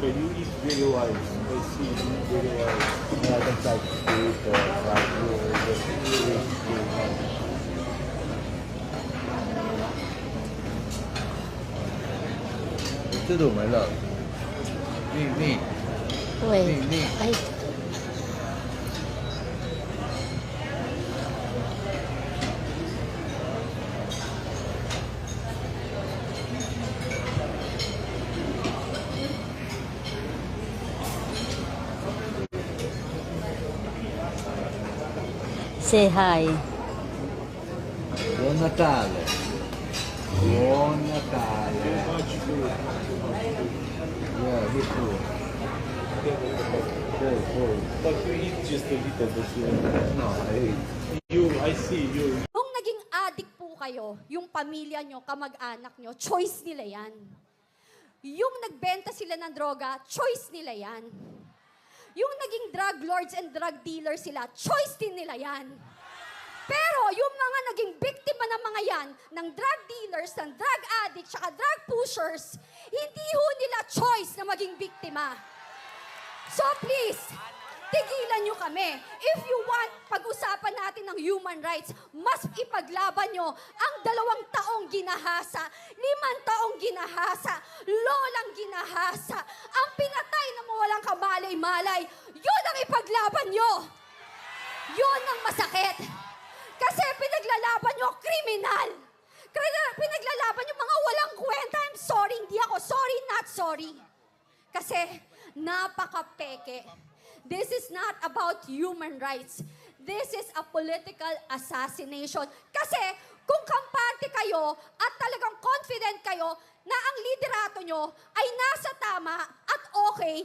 Okay, you eat very wise. I see you eat very wise. I can try to do it like you just What to do, my love? Me. Wait. Me. Ay, say hi. Buon Natale. Buon Natale. Much food. Yeah, me too. Full. But you eat just a little bit. No, I eat. I see you. Kung naging addict po kayo, yung pamilya nyo, kamag-anak nyo, choice nila yan. Yung nagbenta sila ng droga, choice nila yan. Yung naging drug lords and drug dealers sila, choice din nila yan. Pero yung mga naging biktima ng mga yan, ng drug dealers, ng drug addicts, saka drug pushers, hindi ho nila choice na maging biktima. So please, tigilan nyo kami. If you want, pag-usapan natin ng human rights, mas ipaglaban nyo ang 2 taong ginahasa, 5 taong ginahasa, lolang ginahasa, ang pinatay na mawalang kamalay-malay, yun ang ipaglaban nyo. Yun ang masakit. Kasi pinaglalaban nyo kriminal. Pinaglalaban nyo mga walang kwenta. I'm sorry, hindi ako sorry, not sorry. Kasi napaka-peke. This is not about human rights. This is a political assassination. Kasi kung kampante kayo at talagang confident kayo na ang liderato nyo ay nasa tama at okay,